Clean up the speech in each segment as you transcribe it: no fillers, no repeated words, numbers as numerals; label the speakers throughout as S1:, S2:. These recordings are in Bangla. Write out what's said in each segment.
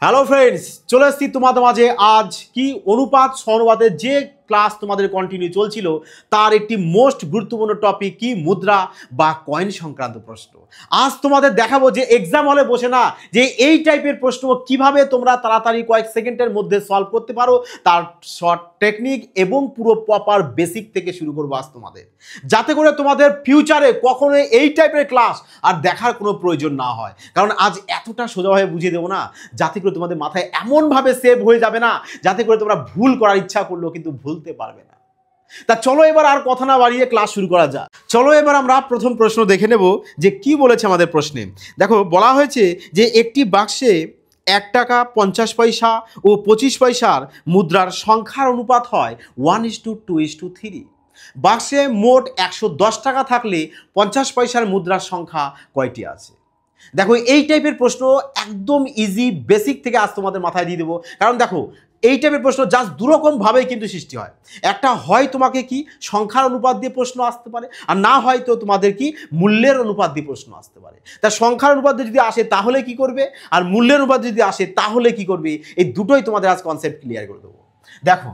S1: হ্যালো ফ্রেন্ডস, চলে এসেছি তোমাদের মাঝে আজ কি অনুপাত সমানুপাতের যে ক্লাস তোমাদের কন্টিনিউ চলছিল তার একটি মোস্ট গুরুত্বপূর্ণ টপিক কি মুদ্রা বা কয়েন সংক্রান্ত প্রশ্ন। আজ তোমাদের দেখাবো যে এক্সাম হলে বসে না যে এই টাইপের প্রশ্ন কিভাবে তোমরা তাড়াতাড়ি কয়েক সেকেন্ডের মধ্যে সলভ করতে পারো, তার শর্ট টেকনিক এবং পুরো প্রপার বেসিক থেকে শুরু করবো আজ তোমাদের, যাতে করে তোমাদের ফিউচারে কখনো এই টাইপের ক্লাস আর দেখার কোনো প্রয়োজন না হয়। কারণ আজ এতটা সোজাভাবে বুঝিয়ে দেবো না যাতে করে তোমাদের মাথায় এমনভাবে সেভ হয়ে যাবে না যাতে করে তোমরা ভুল করার ইচ্ছা করলেও কিন্তু ভুলতে পারবে না। তা চলো এবার আর কথা না বাড়িয়ে ক্লাস শুরু করা যাক। চলো এবার আমরা প্রথম প্রশ্ন দেখে নেব যে কি বলেছে আমাদের প্রশ্নে। দেখো বলা হয়েছে যে একটি বাক্সে 1 টাকা 50 পয়সা ও 25 পয়সার মুদ্রার সংখ্যার অনুপাত হয় 1:2:3। বাক্সে মোট 110 টাকা থাকলে 50 পয়সার মুদ্রার সংখ্যা কয়টি আছে? দেখো এই টাইপের প্রশ্ন একদম ইজি বেসিক থেকে আজ তোমাদের মাথায় দিয়ে দেবো। কারণ দেখো এই টাইপের প্রশ্ন জাস্ট দুরকমভাবেই কিন্তু সৃষ্টি হয়। একটা হয় তোমাকে কি সংখ্যার অনুপাত দিয়ে প্রশ্ন আসতে পারে, আর না হয়তো তোমাদের কি মূল্যের অনুপাত দিয়ে প্রশ্ন আসতে পারে। তা সংখ্যার অনুপাত দিয়ে যদি আসে তাহলে কি করবে, আর মূল্যের অনুপাত যদি আসে তাহলে কি করবে, এই দুটোই তোমাদের আজ কনসেপ্ট ক্লিয়ার করে দেবো। দেখো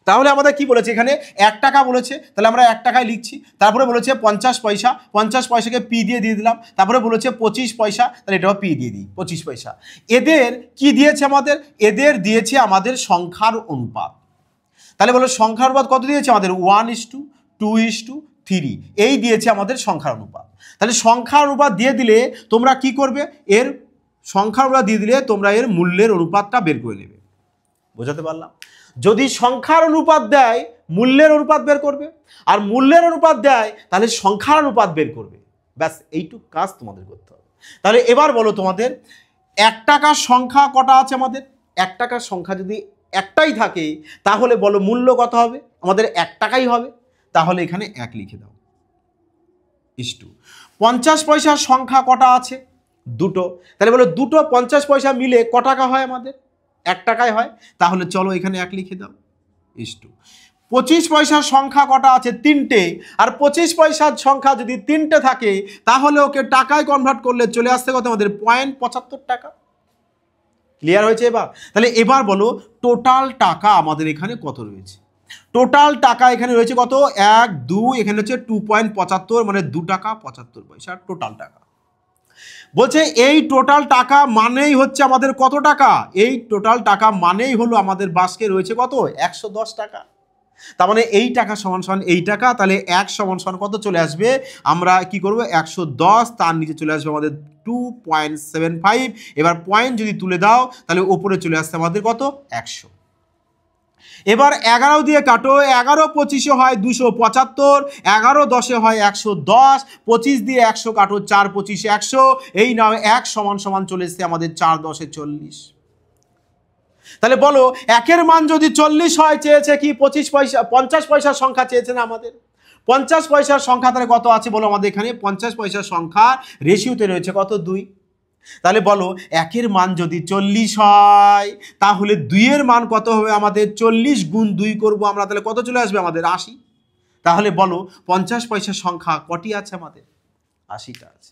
S1: তাহলে আমাদের কি বলেছে, এখানে 1 টাকা বলেছে, তাহলে আমরা 1 টাকায় লিখছি। তারপরে বলেছে 50 পয়সা, 50 পয়সাকে পি দিয়ে দিলাম। তারপরে বলেছে 25 পয়সা, তাহলে এটাও পি দিয়ে দিই 25 পয়সা। এদের কি দিয়েছে আমাদের, এদের দিয়েছে আমাদের সংখ্যার অনুপাত। তাহলে বলো সংখ্যার অনুপাত কত দিয়েছে আমাদের, 1:2:3 এই দিয়েছে আমাদের সংখ্যার অনুপাত। তাহলে সংখ্যার অনুপাত দিয়ে দিলে তোমরা কি করবে, এর সংখ্যার অনুপাত দিয়ে দিলে তোমরা এর মূল্যের অনুপাতটা বের করে নেবে। বোঝাতে পারলাম? যদি সংখ্যার অনুপাত দেয় মূল্যের অনুপাত বের করবে, আর মূল্যের অনুপাত দেয় তাহলে সংখ্যার অনুপাত বের করবে। ব্যাস এইটুকু কাজ তোমাদের করতে হবে। তাহলে এবার বলো তোমাদের 1 টাকার সংখ্যা কটা আছে আমাদের, 1 টাকার সংখ্যা যদি একটাই থাকে তাহলে বলো মূল্য কত হবে, আমাদের 1 টাকাই হবে। তাহলে এখানে 1 লিখে দাও। 50 পয়সার সংখ্যা কটা আছে, দুটো। তাহলে বলো দুটো 50 পয়সা মিলে ক টাকা হয় আমাদের, 1 টাকায় হয়। তাহলে চলো এখানে 1 লিখে দাও। 25 পয়সার সংখ্যা কটা আছে, 3টে। আর 25 পয়সার সংখ্যা যদি 3টে থাকে তাহলে ওকে টাকায় কনভার্ট করলে চলে আসতে কত আমাদের 0.75 টাকা। ক্লিয়ার হয়েছে এবার? তাহলে এবার বলো টোটাল টাকা আমাদের এখানে কত রয়েছে। টোটাল টাকা এখানে রয়েছে কত, 1 2, এখানে হচ্ছে 2.75 মানে 2 টাকা 75 পয়সা টোটাল টাকা। বলছে এই টোটাল টাকা মানেই হচ্ছে আমাদের কত টাকা, এই টোটাল টাকা মানেই হলো আমাদের বাস্কে রয়েছে কত, 110 টাকা। তার মানে এই টাকা সমান সমান এই টাকা। তাহলে 1 সমান সমান কত চলে আসবে, আমরা কি করব 110, তার নিচে চলে আসবে আমাদের 2.75। এবার পয়েন্ট যদি তুলে দাও তাহলে উপরে চলে আসছে আমাদের কত, 100। এবার 11 দিয়ে কাটো, 11 25 হয় 275, 11 10 হয় 110, 25 দিয়ে 100 কাটো, 4 25 100। এই নাও 1 সমান সমান চলে এসছে আমাদের 4 10 40। তাহলে বলো 1-এর মান যদি 40 হয়, চেয়েছে কি 25 পয়সা 50 পয়সার সংখ্যা চেয়েছে না আমাদের। 50 পয়সার সংখ্যা তাহলে কত আছে বলো আমাদের এখানে, 50 পয়সার সংখ্যা রেশিওতে রয়েছে কত, 2। তাহলে বলো 1-এর মান যদি 40 হয় তাহলে 2-এর মান কত হবে আমাদের, 40 গুণ 2 করবো আমরা, তাহলে কত চলে আসবে আমাদের 80। তাহলে বলো 50 পয়সার সংখ্যা কটি আছে আমাদের, 80টা আছে।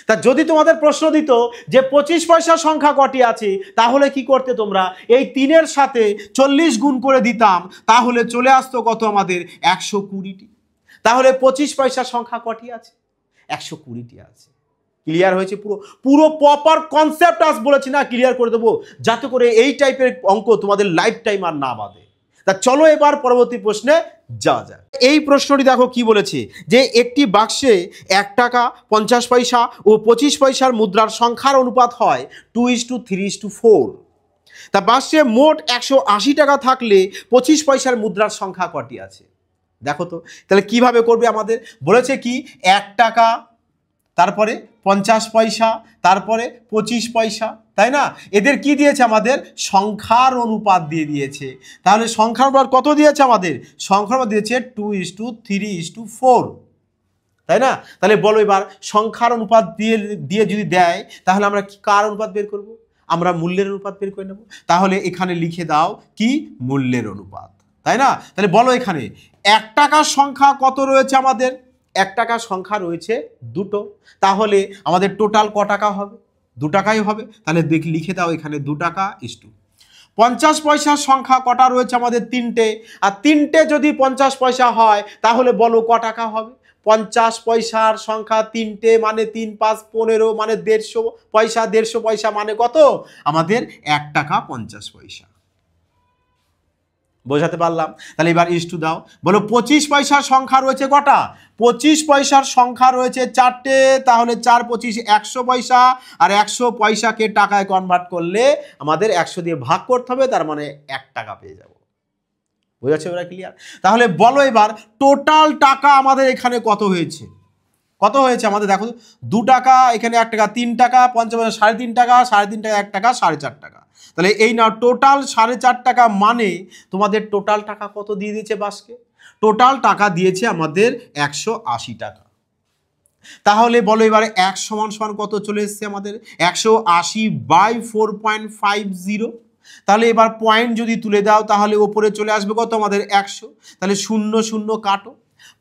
S1: তা যদি তোমাদের প্রশ্ন দিত যে 25 পয়সার সংখ্যা কটি আছে, তাহলে কি করতে তোমরা, এই 3-এর সাথে 40 গুণ করে দিতাম, তাহলে চলে আসতো কত আমাদের 120টি। তাহলে 25 পয়সার সংখ্যা কটি আছে, 120টি আছে। ক্লিয়ার হয়েছে? পুরো পুরো প্রপার কনসেপ্ট আজ বলেছি না, ক্লিয়ার করে দেবো যাতে করে এই টাইপের অঙ্ক তোমাদের লাইফ টাইম আর না বাঁধে। তা চলো এবার পরবর্তী প্রশ্নে যাওয়া যায়। এই প্রশ্নটি দেখো কি বলেছে, যে একটি বাক্সে 1 টাকা 50 পয়সা ও 25 পয়সার মুদ্রার সংখ্যার অনুপাত হয় 2:3:4। তা বাক্সে মোট 180 টাকা থাকলে 25 পয়সার মুদ্রার সংখ্যা কটি আছে? দেখো তো তাহলে কিভাবে করবে আমাদের, বলেছে কি 1 টাকা, তারপরে 50 পয়সা, তারপরে 25 পয়সা, তাই না? এদের কি দিয়েছে আমাদের, সংখ্যার অনুপাত দিয়ে দিয়েছে। তাহলে সংখ্যার অনুপাত কত দিয়েছে আমাদের, সংখ্যার অনুপাত দিয়েছে 2:3:4, তাই না? তাহলে বলো এবার সংখ্যার অনুপাত দিয়ে দিয়ে যদি দেয় তাহলে আমরা কার অনুপাত বের করব, আমরা মূল্যের অনুপাত বের করে নেব। তাহলে এখানে লিখে দাও কি, মূল্যের অনুপাত, তাই না? তাহলে বলো এখানে 1 টাকার সংখ্যা কত রয়েছে আমাদের, 1 টাকার সংখ্যা রয়েছে 2টো। তাহলে আমাদের টোটাল ক টাকা হবে, 2 টাকাই হবে, তাহলে লিখে দাও এখানে 2 টাকা ইস্টু 50 পয়সার সংখ্যা কটা রয়েছে আমাদের 3টে, আর 3টে যদি 50 পয়সা হয় তাহলে বলো ক টাকা হবে। 50 পয়সার সংখ্যা 3টে মানে 3 5 15 মানে 150 পয়সা, 150 পয়সা মানে কত আমাদের 1 টাকা 50 পয়সা। বোঝাতে পারলাম? তাহলে এবার ইস্টু দাও, বলো 25 পয়সার সংখ্যা রয়েছে কটা, 25 পয়সার সংখ্যা রয়েছে 4টে, তাহলে 4 25 100 পয়সা, আর 100 পয়সাকে টাকায় কনভার্ট করলে আমাদের 100 দিয়ে ভাগ করতে হবে, তার মানে 1 টাকা পেয়ে যাব। বোঝাচ্ছে ওরা ক্লিয়ার? তাহলে বলো এবার টোটাল টাকা আমাদের এখানে কত হয়েছে, কত হয়েছে আমাদের দেখো 2 টাকা, এখানে 1 টাকা, 3 টাকা, 50 3.5 টাকা, 3.5 টাকা, 1 টাকা, 4.5 টাকা। তাহলে এই না টোটাল 4.5 টাকা, মানে তোমাদের টোটাল টাকা কত দিয়ে দিয়েছে বাসকে, টোটাল টাকা দিয়েছে আমাদের 180 টাকা। তাহলে বলো এবারে 1 সমান সমান কত চলে এসছে আমাদের 180 বাই 4.50। তাহলে এবার পয়েন্ট যদি তুলে দাও তাহলে ওপরে চলে আসবে কত আমাদের 100, তাহলে 0 0 কাটো,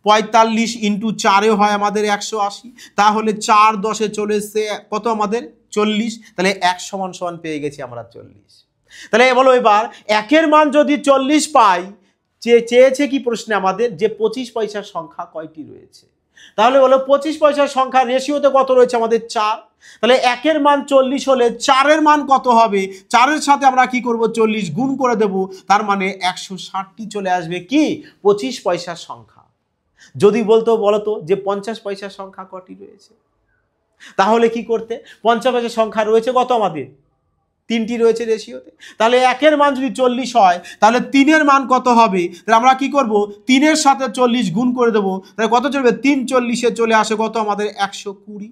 S1: 45 ইন্টু 4 হয় আমাদের 180, তাহলে 4 10 চলে এসছে কত আমাদের 40, তাহলে 1 সমান সমান পেয়ে গেছি আমরা 40। তাহলে বলো এবার 1-এর মান যদি 40 পাই, চেয়েছে কি প্রশ্নে আমাদের যে 25 পয়সার সংখ্যা কয়টি রয়েছে, তাহলে বলো 25 পয়সার সংখ্যা রেশিওতে কত রয়েছে আমাদের 4, তাহলে 1-এর মান 40 হলে 4-এর মান কত হবে, 4-এর সাথে আমরা কি করব 40 গুণ করে দেব, তার মানে 160টি চলে আসবে কি 25 পয়সার সংখ্যা। যদি বলতো যে 50 পয়সার সংখ্যা কটি রয়েছে, তাহলে কি করতে, 50 পয়সার সংখ্যা রয়েছে কত আমাদের 3টি রয়েছে রেশিওতে, তাহলে 1-এর মান যদি 40 হয় তাহলে 3-এর মান কত হবে, তাহলে আমরা কি করব 3-এর সাথে 40 গুণ করে দেবো, তাহলে কত চলবে 3 40-এ চলে আসে কত আমাদের 120।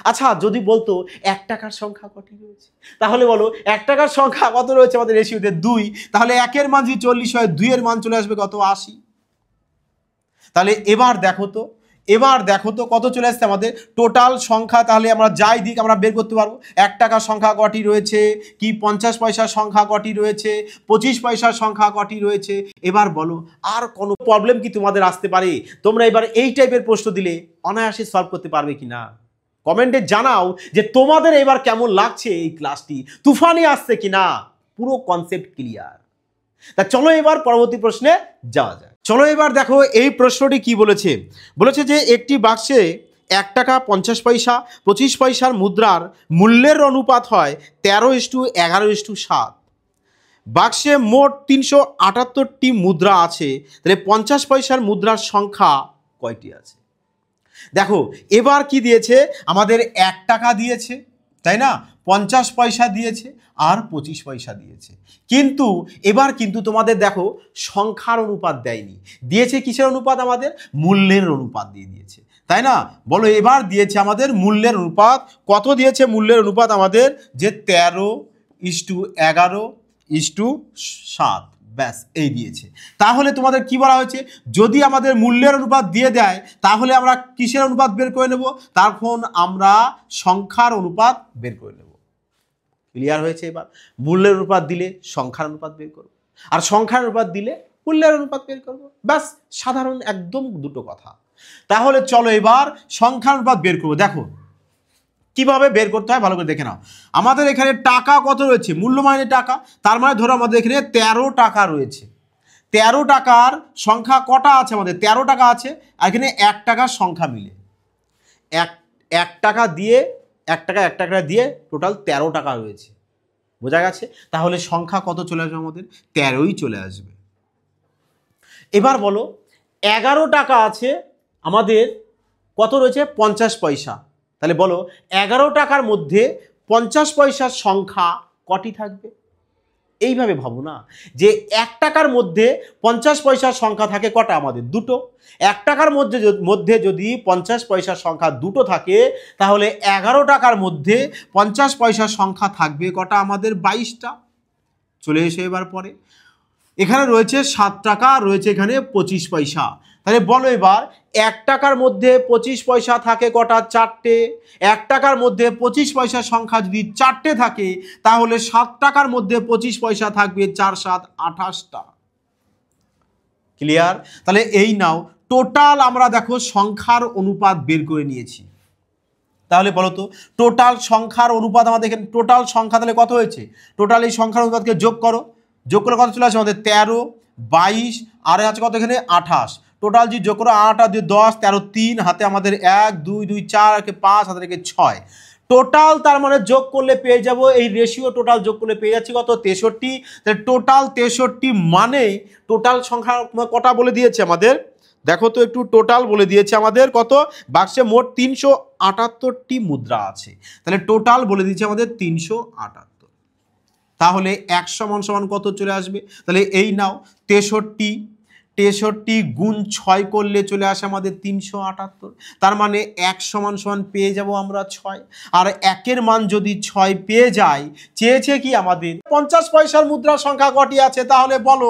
S1: আচ্ছা যদি বলতো 1 টাকার সংখ্যা কটি রয়েছে, তাহলে বলো 1 টাকার সংখ্যা কত রয়েছে আমাদের রেশিওতে 2, তাহলে 1-এর মান যদি 40 হয় 2-এর মান চলে আসবে কত 80। তাহলে এবার দেখো তো কত চলে আসছে আমাদের টোটাল সংখ্যা, তাহলে আমরা যাই দিক আমরা বের করতে পারবো 1 টাকার সংখ্যা কটি রয়েছে, কি 50 পয়সার সংখ্যা কটি রয়েছে, 25 পয়সার সংখ্যা কটি রয়েছে। এবার বলো আর কোনো প্রবলেম কি তোমাদের আসতে পারে, তোমরা এবার এই টাইপের প্রশ্ন দিলে অনায়াসে সলভ করতে পারবে কিনা কমেন্টে জানাও যে তোমাদের এবার কেমন লাগছে এই ক্লাসটি, তুফানি আসছে কিনা, পুরো কনসেপ্ট ক্লিয়ার। তা চলো এবার পরবর্তী প্রশ্নে যাওয়া যায়। চলো এবার দেখো এই প্রশ্নটি কি বলেছে যে একটি বাক্সে 1 টাকা 50 পয়সা 25 পয়সার মুদ্রার মূল্যের অনুপাত হয় 13:11:7। বাক্সে মোট 378টি মুদ্রা আছে, তাহলে 50 পয়সার মুদ্রার সংখ্যা কয়টি আছে। দেখো এবার কি দিয়েছে আমাদের 1 টাকা দিয়েছে, তাই না, 50 পয়সা দিয়েছে আর 25 পয়সা দিয়েছে, কিন্তু এবার কিন্তু তোমাদের দেখো সংখ্যার অনুপাত দেয়নি, দিয়েছে কিসের অনুপাত আমাদের মূল্যের অনুপাত দিয়ে দিয়েছে, তাই না। বলো এবার দিয়েছে আমাদের মূল্যের অনুপাত, কত দিয়েছে মূল্যের অনুপাত আমাদের যে 13:11:7, ব্যাস এই দিয়েছে। তাহলে তোমাদের কি বলা হয়েছে, যদি আমাদের মূল্যের অনুপাত দিয়ে দেয় তাহলে আমরা কিসের অনুপাত বের করে নেব, তখন আমরা সংখ্যার অনুপাত বের করে নেব। ক্লিয়ার হয়েছে? এবার মূল্যের অনুপাত দিলে সংখ্যার অনুপাত বের করব, আর সংখ্যার অনুপাত দিলে মূল্যের অনুপাত বের করব, ব্যাস সাধারণ একদম দুটো কথা। তাহলে চলো এবার সংখ্যার অনুপাত বের করবো। দেখো কিভাবে বের করতে হয় ভালো করে দেখে নাও। আমাদের এখানে টাকা কত রয়েছে, মূল্য মানে টাকা, তার মানে ধরো আমাদের এখানে 13 টাকা রয়েছে। 13 টাকার সংখ্যা কটা আছে আমাদের, 13 টাকা আছে, আর এখানে 1 টাকার সংখ্যা মিলে এক টাকা দিয়ে 1 টাকা 1 টাকা দিয়ে টোটাল 13 টাকা রয়েছে, বোঝা গেছে। তাহলে সংখ্যা কত চলে আসবে আমাদের 13ই চলে আসবে। এবার বলো 11 টাকা আছে আমাদের, কত রয়েছে 50 পয়সা, তাহলে বলো 11 টাকার মধ্যে 50 পয়সার সংখ্যা কটি থাকবে। এইভাবে ভাবো না যে 1 টাকার মধ্যে 50 পয়সার সংখ্যা থাকে কটা আমাদের, দুটো। 1 টাকার মধ্যে যদি 50 পয়সার সংখ্যা দুটো থাকে তাহলে 11 টাকার মধ্যে 50 পয়সার সংখ্যা থাকবে কটা আমাদের 22টা। চলে এসে এবার পরে এখানে রয়েছে 7 টাকা, রয়েছে এখানে 25 পয়সা, তাহলে বলো এবার 1 টাকার মধ্যে 25 পয়সা থাকে কটা, 4টে। 1 টাকার মধ্যে 25 পয়সার সংখ্যা যদি 4টে থাকে তাহলে 7 টাকার মধ্যে 25 পয়সা থাকবে 4 7 28টা। ক্লিয়ার? তাহলে এই নাও টোটাল আমরা দেখো সংখ্যার অনুপাত বের করে নিয়েছি। তাহলে বলো তো টোটাল সংখ্যার অনুপাত আমাদের এখানে টোটাল সংখ্যা তাহলে কত হয়েছে, টোটাল এই সংখ্যার অনুপাতকে যোগ করো, যোগ করে কত চলে আসে আমাদের 13, 22 আর আছে কত এখানে 28, টোটাল যদি যোগ করো 8 আর 2 10, 13, 3 হাতে আমাদের 1 2 2 4 একে 5 হাতে রেখে 6, টোটাল তার মানে যোগ করলে পেয়ে যাব এই রেশিও টোটাল যোগ করলে পেয়ে যাচ্ছি কত 63। তাহলে টোটাল 63 মানে টোটাল সংখ্যা কটা বলে দিয়েছে আমাদের, দেখো তো একটু টোটাল বলে দিয়েছে আমাদের কত, বাক্সে মোট 378টি মুদ্রা আছে, তাহলে টোটাল বলে দিয়েছে আমাদের 378। তাহলে 1 সমান সমান কত চলে আসবে, তাহলে এই নাও 63 গুণ 6 করলে চলে আসে আমাদের 378, তার মানে 1 সমান সমান পেয়ে যাব আমরা 6, আর 1-এর মান যদি 6 পেয়ে যাই, চেয়েছে কি আমাদের 50 পয়সার মুদ্রার সংখ্যা কটি আছে, তাহলে বলো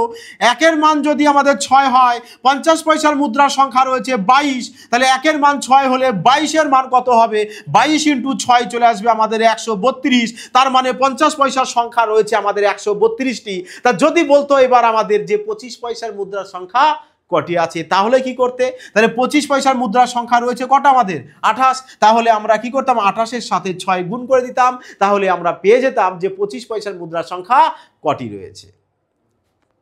S1: 1-এর মান যদি আমাদের 6 হয়, 50 পয়সার মুদ্রার সংখ্যা রয়েছে 22, তাহলে 1-এর মান 6 হলে 22-এর মান কত হবে, 22 × 6 চলে আসবে আমাদের 132, তার মানে 50 পয়সার সংখ্যা রয়েছে আমাদের 132টি। তা যদি বলতো এবার আমাদের যে 25 পয়সার মুদ্রার সংখ্যা কটি আছে, তাহলে কি করতে, তাহলে 25 পয়সার মুদ্রার সংখ্যা রয়েছে কটা আমাদের 28, তাহলে আমরা কি করতাম 28-এর সাথে 6 গুণ করে দিতাম, তাহলে আমরা পেয়ে যেতাম যে 25 পয়সার মুদ্রার সংখ্যা কটি রয়েছে।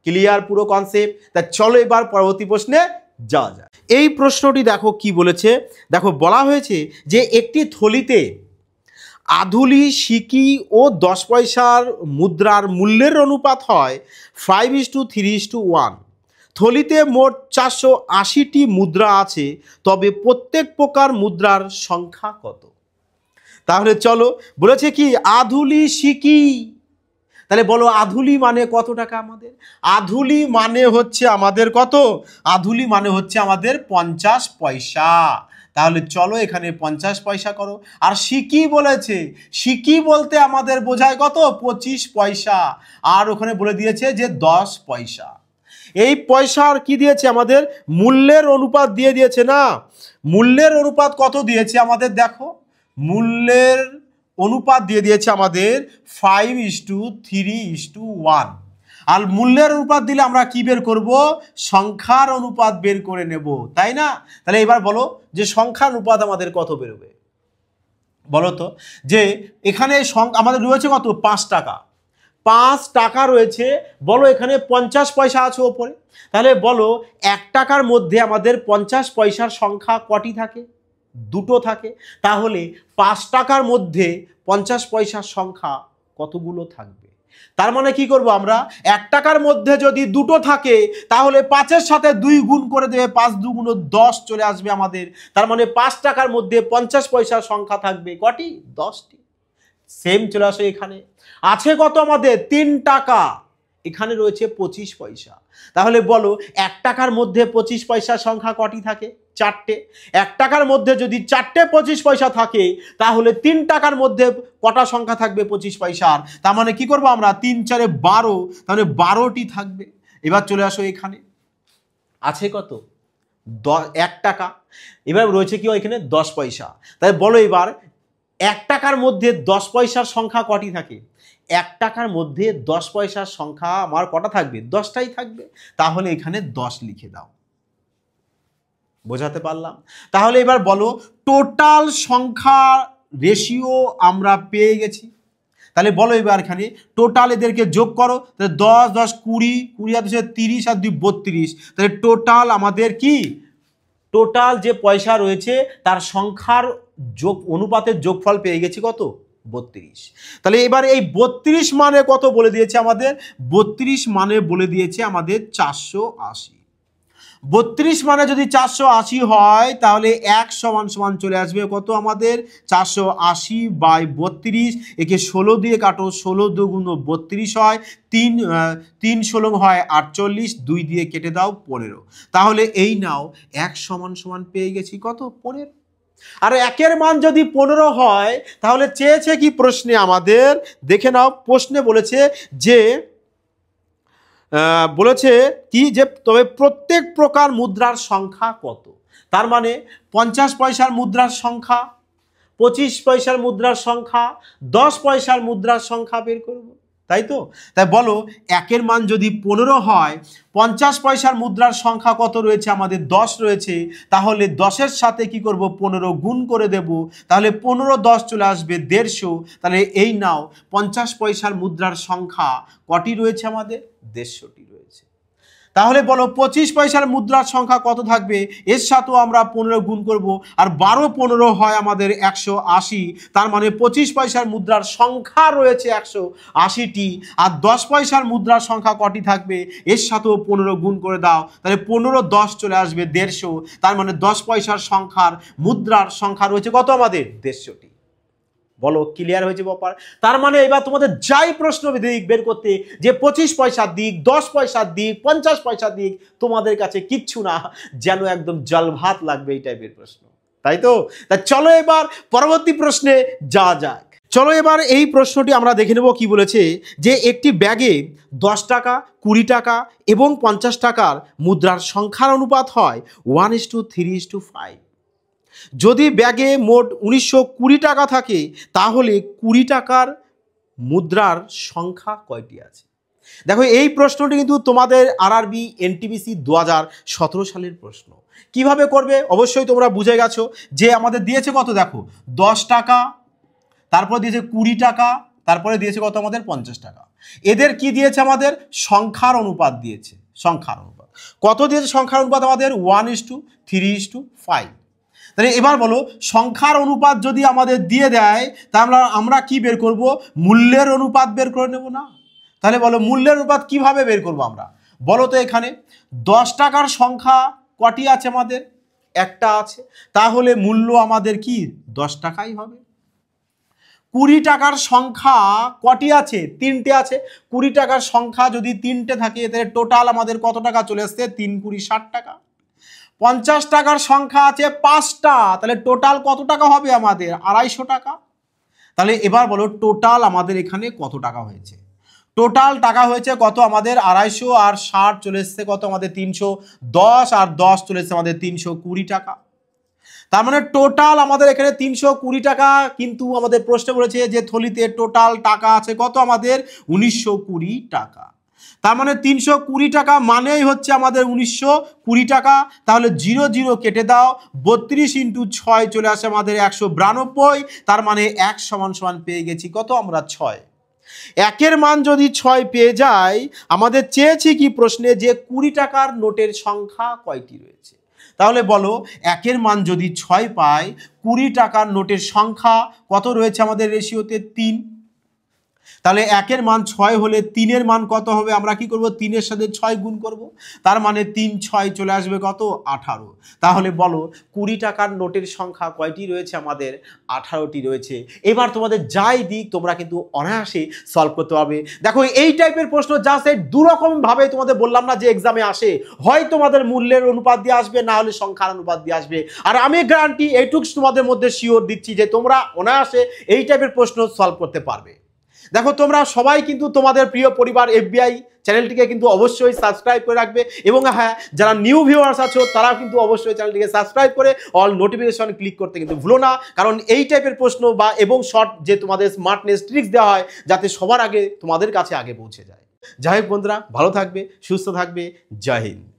S1: ক্লিয়ার পুরো কনসেপ্ট? তা চলো এবার পরবর্তী প্রশ্নে যাওয়া যায়। এই প্রশ্নটি দেখো কি বলেছে, দেখো বলা হয়েছে যে একটি থলিতে আধুলি, সিকি ও 10 পয়সার মুদ্রার মূল্যের অনুপাত হয় 5:3:1। থলিতে মোট 480টি মুদ্রা আছে, তবে প্রত্যেক প্রকার মুদ্রার সংখ্যা কত? তাহলে চলো বলেছে কি আধুলি, সিকি, তাহলে বলো আধুলি মানে কত টাকা আমাদের, আধুলি মানে হচ্ছে আমাদের কত, আধুলি মানে হচ্ছে আমাদের 50 পয়সা, তাহলে চলো এখানে 50 পয়সা করো। আর সিকি বলেছে, সিকি বলতে আমাদের বোঝায় কত 25 পয়সা, আর ওখানে বলে দিয়েছে যে 10 পয়সা। এই পয়সার কি দিয়েছে আমাদের মূল্যের অনুপাত দিয়ে দিয়েছে না, মূল্যের অনুপাত কত দিয়েছে আমাদের, দেখো মূল্যের অনুপাত দিয়ে দিয়েছে আমাদের 5:3:1, আর মূল্যের অনুপাত দিলে আমরা কি বের করব, সংখ্যার অনুপাত বের করে নেব, তাই না? তাহলে এবার বলো যে সংখ্যার অনুপাত আমাদের কত বেরোবে, বলো তো, যে এখানে আমাদের রয়েছে কত 5 টাকা, 5 টাকা রয়েছে, বলো এখানে 50 পয়সা আছে ওপরে, তাহলে বলো 1 টাকার মধ্যে আমাদের 50 পয়সার সংখ্যা কটি থাকে, দুটো থাকে, তাহলে 5 টাকার মধ্যে 50 পয়সার সংখ্যা কতগুলো থাকবে, তার মানে কি করব আমরা 1 টাকার মধ্যে যদি দুটো থাকে, তাহলে 5-এর সাথে 2 গুণ করে দেবে, 5 2 গুণ 10 চলে আসবে আমাদের, তার মানে 5 টাকার মধ্যে 50 পয়সার সংখ্যা থাকবে কটি, 10টি। সেম চলে আসে এখানে, আছে কত আমাদের 3 টাকা, এখানে রয়েছে 25 পয়সা, তাহলে বলো 1 টাকার মধ্যে 25 পয়সার সংখ্যা কটি থাকে, 4টে, 1 টাকার মধ্যে যদি 4টে 25 পয়সা থাকে, তাহলে 3 টাকার মধ্যে কটা সংখ্যা থাকবে 25 পয়সার, তার মানে কি করব আমরা 3 4 12, তাহলে 12টি থাকবে। এবার চলে আসো এখানে, আছে কত 1 টাকা, এবার রয়েছে কি এখানে 10 পয়সা, তাই বলো এবার 1 টাকার মধ্যে 10 পয়সার সংখ্যা কটি থাকে, 1 টাকার মধ্যে 10 পয়সার সংখ্যা আমার কটা থাকবে, 10টাই থাকবে, তাহলে এখানে 10 লিখে দাও। বোঝাতে পারলাম? তাহলে এবার বলো টোটাল সংখ্যা রেশিও আমরা পেয়ে গেছি, তাহলে বলো এবার এখানে টোটাল এদেরকে যোগ করো, তাহলে 10 10 20, 20 আর 30 আর 2 32, তাহলে টোটাল আমাদের কি, টোটাল যে পয়সা রয়েছে তার সংখ্যার যোগ অনুপাতের যোগফল পেয়ে গেছি কত 32। তাহলে এবার এই 32 মানে কত বলে দিয়েছে আমাদের, 32 মানে বলে দিয়েছে আমাদের 480। 32 মানে যদি 480 হয়, তাহলে 1 সমান সমান চলে আসবে কত আমাদের 480/32, একে 16 দিয়ে কাটো, 16 2 গুণ 32 হয়, 3 16 হয় 48, 2 দিয়ে কেটে দাও 15, তাহলে এই নাও 1 সমান সমান পেয়ে গেছি কত 15। আর 1-এর মান যদি 15 হয়, তাহলে চেয়েছে কি প্রশ্নে আমাদের, দেখে নাও প্রশ্নে বলেছে যে বলেছে কি যে তবে প্রত্যেক প্রকার মুদ্রার সংখ্যা কত, তার মানে 50 পয়সার মুদ্রার সংখ্যা, 25 পয়সার মুদ্রার সংখ্যা, 10 পয়সার মুদ্রার সংখ্যা বের করব। তাই তো? তাই বলো একের মান যদি 15 হয়, 50 পয়সার মুদ্রার সংখ্যা কত রয়েছে আমাদের? 10 রয়েছে। তাহলে 10-এর সাথে কি করব? 15 গুণ করে দেব। তাহলে 15 10 চলে আসবে 150। তাহলে এই নাও 50 পয়সার মুদ্রার সংখ্যা কটি রয়েছে আমাদের? 150টি রয়েছে। তাহলে বলো 25 পয়সার মুদ্রার সংখ্যা কত থাকবে? এর সাথেও আমরা 15 গুণ করব, আর 12 15 হয় আমাদের 180। তার মানে 25 পয়সার মুদ্রার সংখ্যা রয়েছে 180টি, আর 10 পয়সার মুদ্রার সংখ্যা কটি থাকবে? এর সাথেও 15 গুণ করে দাও। তাহলে 15 10 চলে আসবে 150। তার মানে 10 পয়সার সংখ্যার মুদ্রার সংখ্যা রয়েছে কত আমাদের? 150টি। বলো ক্লিয়ার হয়েছে ব্যাপার? তার মানে এবার তোমাদের যাই প্রশ্ন দিক বের করতে, যে 25 পয়সার দিক, 10 পয়সার দিক, 50 পয়সার দিক, তোমাদের কাছে কিচ্ছু না, যেন একদম জল ভাত লাগবে এই টাইপের প্রশ্ন, তাই তো? তাই চলো এবার পরবর্তী প্রশ্নে যাওয়া যাক। চলো এবার এই প্রশ্নটি আমরা দেখে নেব কি বলেছে, যে একটি ব্যাগে 10 টাকা, 20 টাকা এবং 50 টাকার মুদ্রার সংখ্যার অনুপাত হয় 1:3:5। যদি ব্যাগে মোট 1920 টাকা থাকে, তাহলে 20 টাকার মুদ্রার সংখ্যা কয়টি আছে? দেখো এই প্রশ্নটি কিন্তু তোমাদের আরআরবি এনটিপিসি 2017 সালের প্রশ্ন। কিভাবে করবে অবশ্যই তোমরা বুঝে গেছো, যে আমাদের দিয়েছে কত? দেখো 10 টাকা, তারপরে দিয়েছে 20 টাকা, তারপরে দিয়েছে কত আমাদের? 50 টাকা। এদের কি দিয়েছে আমাদের? সংখ্যার অনুপাত দিয়েছে। সংখ্যার অনুপাত কত দিয়েছে? সংখ্যার অনুপাত আমাদের 1:3:5। তাহলে এবার বলো সংখ্যার অনুপাত যদি আমাদের দিয়ে দেয়, তাহলে আমরা কি বের করব? মূল্যের অনুপাত বের করে নেব না? তাহলে বলো মূল্যের অনুপাত কিভাবে বের করব আমরা? বলো তো এখানে 10 টাকার সংখ্যা কটি আছে আমাদের? একটা আছে। তাহলে মূল্য আমাদের কি? 10 টাকাই হবে। 20 টাকার সংখ্যা কটি আছে? 3টে আছে। 20 টাকার সংখ্যা যদি 3টে থাকে, তাহলে টোটাল আমাদের কত টাকা চলে আসছে? 3×20 = 60 টাকা। 50 টাকার সংখ্যা আছে 5টা, তাহলে টোটাল কত টাকা হবে আমাদের? 250 টাকা। তাহলে এবার বলো টোটাল আমাদের এখানে কত টাকা হয়েছে? টোটাল টাকা হয়েছে কত আমাদের? 250, আর 60 চলে এসছে কত আমাদের? 310, আর 10 চলে এসছে আমাদের 320 টাকা। তার মানে টোটাল আমাদের এখানে 320 টাকা, কিন্তু আমাদের প্রশ্ন বলেছে যে থলিতে টোটাল টাকা আছে কত আমাদের? 1920 টাকা। তার মানে 320 টাকা মানেই হচ্ছে আমাদের 1920 টাকা। তাহলে 0 0 কেটে দাও, 32 × 6 চলে আসে আমাদের 192। তার মানে 1 = পেয়ে গেছি কত আমরা? 6। একের মান যদি 6 পেয়ে যাই, আমাদের চেয়েছি কি প্রশ্নে? যে 20 টাকার নোটের সংখ্যা কয়টি রয়েছে। তাহলে বলো একের মান যদি 6 পাই, 20 টাকার নোটের সংখ্যা কত রয়েছে আমাদের রেশিওতে? 3। তাহলে একের মান 6 হলে 3-এর মান কত হবে? আমরা কি করব? 3-এর সাথে 6 গুণ করব। তার মানে 3 6 চলে আসবে কত? 18। তাহলে বলো 20 টাকার নোটের সংখ্যা কয়টি রয়েছে আমাদের? 18টি রয়েছে। এবার তোমাদের যাই দিক তোমরা কিন্তু অনায়াসে সলভ করতে পারবে। দেখো এই টাইপের প্রশ্ন জাস্ট এই দুরকম ভাবে তোমাদের বললাম না যে এক্সামে আসে, হয় তোমাদের মূল্যের অনুপাত দিয়ে আসবে, না হলে সংখ্যার অনুপাত দিয়ে আসবে। আর আমি গ্যারান্টি এইটুকু তোমাদের মধ্যে শিওর দিচ্ছি যে তোমরা অনায়াসে এই টাইপের প্রশ্ন সলভ করতে পারবে। দেখো তোমরা সবাই কিন্তু তোমাদের প্রিয় পরিবার এফবিআই চ্যানেলটিকে কিন্তু অবশ্যই সাবস্ক্রাইব করে রাখবে, এবং হ্যাঁ যারা নিউ ভিউয়ার্স আছো তারাও কিন্তু অবশ্যই চ্যানেলটিকে সাবস্ক্রাইব করে অল নোটিফিকেশন ক্লিক করতে কিন্তু ভুলো না, কারণ এই টাইপের প্রশ্ন বা এবং শর্ট যে তোমাদের স্মার্টনেস ট্রিক্স দেওয়া হয়, যাতে সবার আগে তোমাদের কাছে আগে পৌঁছে যায়। যাই হোক বন্ধুরা, ভালো থাকবে, সুস্থ থাকবে। জয় হিন্দ।